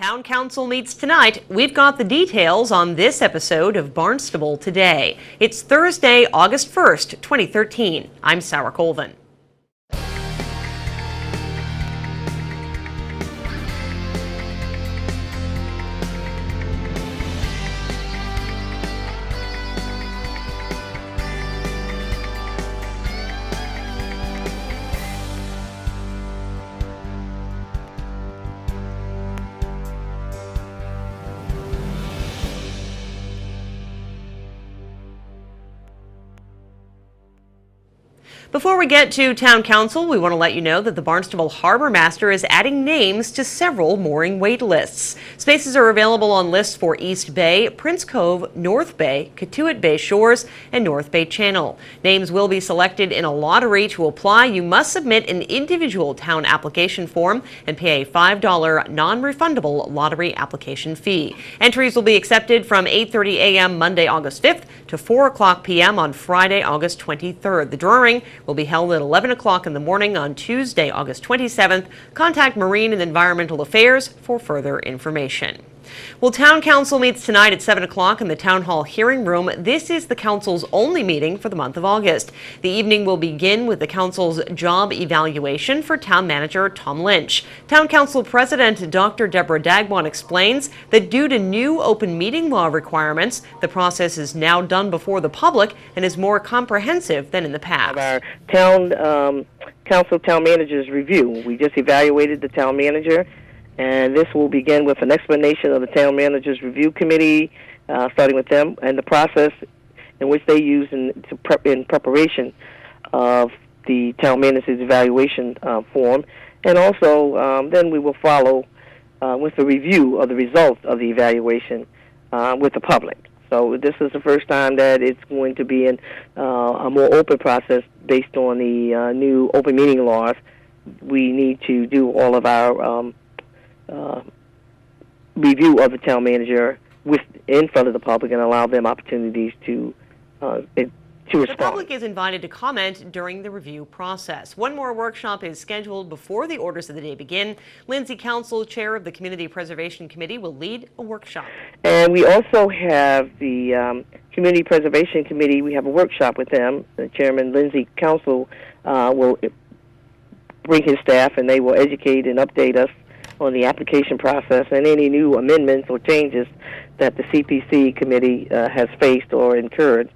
Town Council meets tonight. We've got the details on this episode of Barnstable Today. It's Thursday, August 1st, 2013. I'm Sarah Colvin. Before we get to Town Council, we want to let you know that the Barnstable Harbor Master is adding names to several mooring wait lists. Spaces are available on lists for East Bay, Prince Cove, North Bay, Catuit Bay Shores, and North Bay Channel. Names will be selected in a lottery. To apply, you must submit an individual town application form and pay a $5 non-refundable lottery application fee. Entries will be accepted from 8:30 a.m. Monday, August 5th to 4 o'clock p.m. on Friday, August 23rd. The drawing will be held at 11 o'clock in the morning on Tuesday, August 27th. Contact Marine and Environmental Affairs for further information. Well, Town Council meets tonight at 7 o'clock in the Town Hall hearing room. This is the Council's only meeting for the month of August. The evening will begin with the Council's job evaluation for Town Manager Tom Lynch. Town Council President Dr. Deborah Dagwan explains that due to new open meeting law requirements, the process is now done before the public and is more comprehensive than in the past. Our Town Council Town Manager's review. We just evaluated the Town Manager, and this will begin with an explanation of the Town Manager's Review Committee, starting with them, and the process in which they use in preparation of the Town Manager's evaluation form. And also, then we will follow with a review of the results of the evaluation with the public. So this is the first time that it's going to be in a more open process based on the new open meeting laws. We need to do all of our review of the town manager in front of the public and allow them opportunities to respond. The public is invited to comment during the review process. One more workshop is scheduled before the orders of the day begin. Lindsay Council, chair of the Community Preservation Committee, will lead a workshop. And we also have the Community Preservation Committee. We have a workshop with them. The chairman, Lindsay Council, will bring his staff, and they will educate and update us on the application process and any new amendments or changes that the CPC committee has faced or incurred.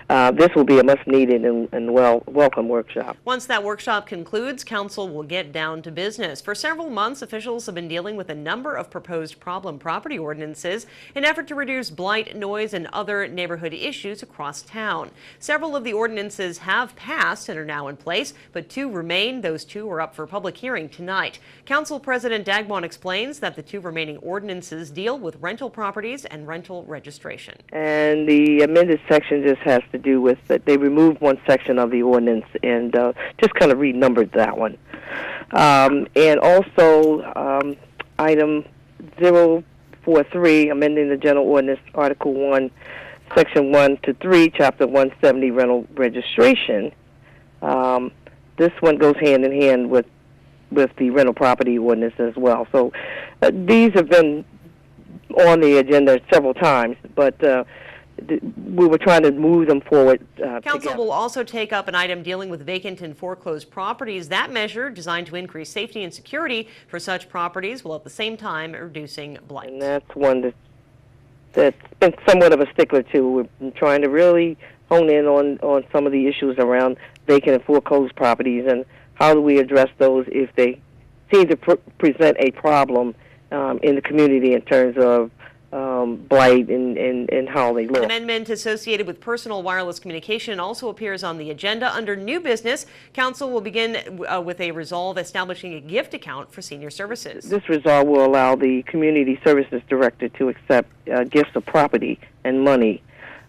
This will be a much-needed and welcome workshop. Once that workshop concludes, Council will get down to business. For several months, officials have been dealing with a number of proposed problem property ordinances in an effort to reduce blight, noise, and other neighborhood issues across town. Several of the ordinances have passed and are now in place, but two remain. Those two are up for public hearing tonight. Council President Dagwan explains that the two remaining ordinances deal with rental properties and rental registration. And the amended section just has to do with that they removed one section of the ordinance and just kind of renumbered that one. And also item 043, amending the general ordinance, Article 1, Section 1 to 3, Chapter 170, rental registration. This one goes hand in hand with the rental property ordinance as well. So these have been on the agenda several times, but we were trying to move them forward. Council together. will also take up an item dealing with vacant and foreclosed properties. That measure, designed to increase safety and security for such properties, while at the same time reducing blight. And that's one that's been somewhat of a stickler too. We've been trying to really hone in on some of the issues around vacant and foreclosed properties, and how do we address those if they seem to present a problem in the community in terms of blight and how they look. An amendment associated with personal wireless communication also appears on the agenda. Under new business, Council will begin with a resolve establishing a gift account for senior services. This resolve will allow the Community Services Director to accept gifts of property and money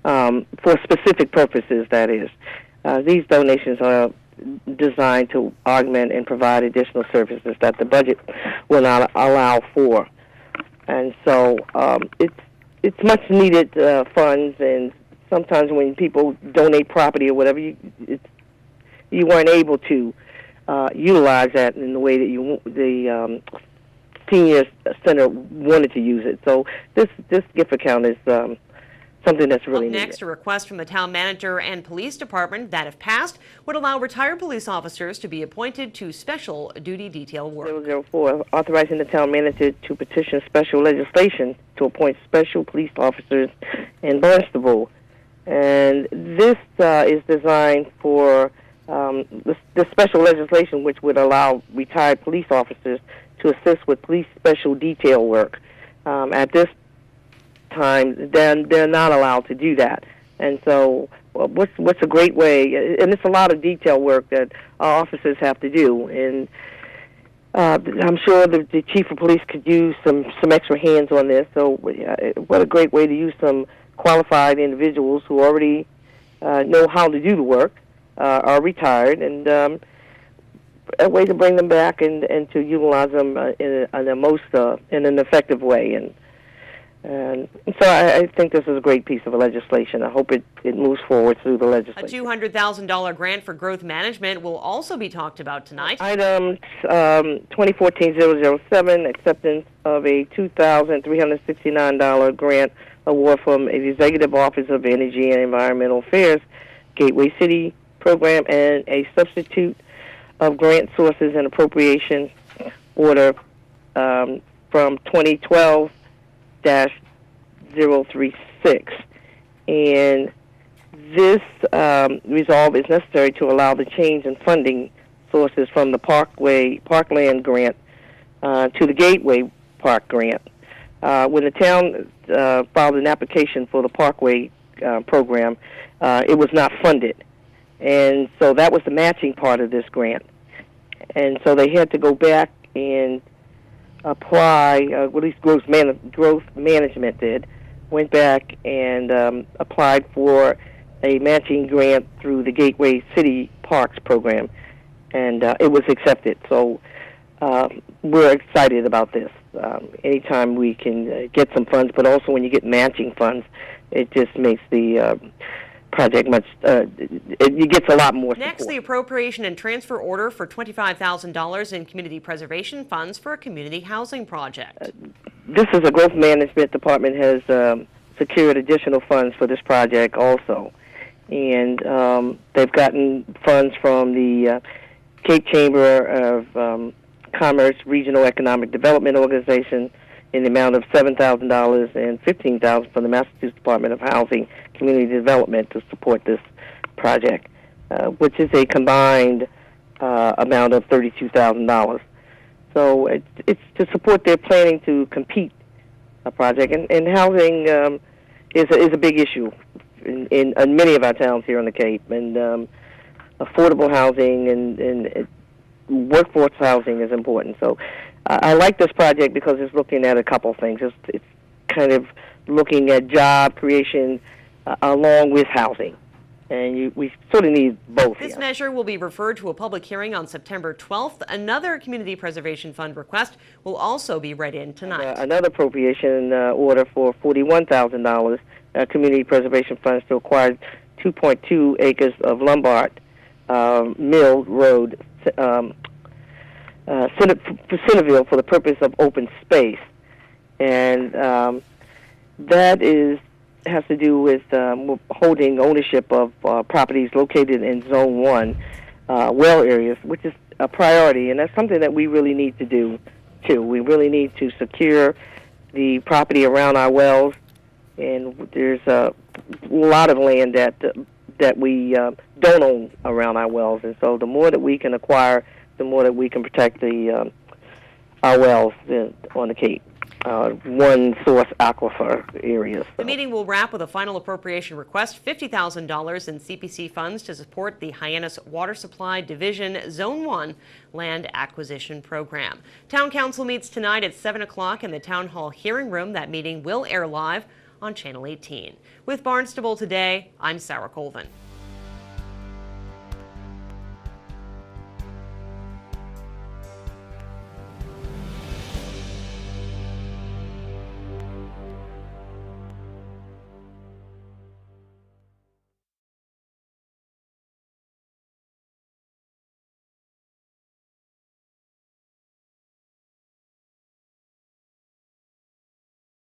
for specific purposes, that is. These donations are designed to augment and provide additional services that the budget will not allow for. And so it's much needed funds, and sometimes when people donate property or whatever, you weren't able to utilize that in the way that senior center wanted to use it. So this gift account is something that's really needed. Next, a request from the town manager and police department that, if passed, would allow retired police officers to be appointed to special duty detail work. 004, authorizing the town manager to petition special legislation to appoint special police officers in Barnstable. And this is designed for the special legislation which would allow retired police officers to assist with police special detail work. At this time, they're not allowed to do that. And so what's a great way, and it's a lot of detail work that our officers have to do. And I'm sure the chief of police could use some extra hands on this. So what a great way to use some qualified individuals who already know how to do the work, are retired, and a way to bring them back and to utilize them in an effective way. And so I think this is a great piece of legislation. I hope it moves forward through the legislation. A $200,000 grant for growth management will also be talked about tonight. Item 2014-007, acceptance of a $2,369 grant award from the Executive Office of Energy and Environmental Affairs, Gateway City Program, and a substitute of grant sources and appropriation order from 2012-036. And this resolve is necessary to allow the change in funding sources from the Parkland grant to the Gateway Park grant. When the town filed an application for the Parkway program, it was not funded. And so that was the matching part of this grant. And so they had to go back and apply, at least growth management did, went back and applied for a matching grant through the Gateway City Parks program. And it was accepted. So we're excited about this. Anytime we can get some funds, but also when you get matching funds, it just makes the project much, it gets a lot more support. Next, the appropriation and transfer order for $25,000 in community preservation funds for a community housing project. This is a growth management department has secured additional funds for this project also. And they've gotten funds from the Cape Chamber of Commerce Regional Economic Development Organization in the amount of $7,000 and $15,000 from the Massachusetts Department of Housing Community Development to support this project, which is a combined amount of $32,000. So it's to support their planning to compete a project, and housing is a big issue in many of our towns here on the Cape, and affordable housing and workforce housing is important. So I like this project because it's looking at a couple things. It's kind of looking at job creation along with housing. And we sort of need both. This measure will be referred to a public hearing on September 12th. Another Community Preservation Fund request will also be read in tonight. Another appropriation order for $41,000 Community Preservation Funds to acquire 2.2 acres of Lombard Mill Road, Centerville, for the purpose of open space. And that has to do with holding ownership of properties located in Zone 1 well areas, which is a priority, and that's something that we really need to do, too. We really need to secure the property around our wells, and there's a lot of land that we don't own around our wells, and so the more that we can acquire, the more that we can protect our wells on the Cape. One source aquifer areas. So. The meeting will wrap with a final appropriation request, $50,000 in CPC funds to support the Hyannis Water Supply Division Zone 1 land acquisition program. Town Council meets tonight at 7 o'clock in the Town Hall hearing room. That meeting will air live on Channel 18. With Barnstable Today, I'm Sarah Colvin.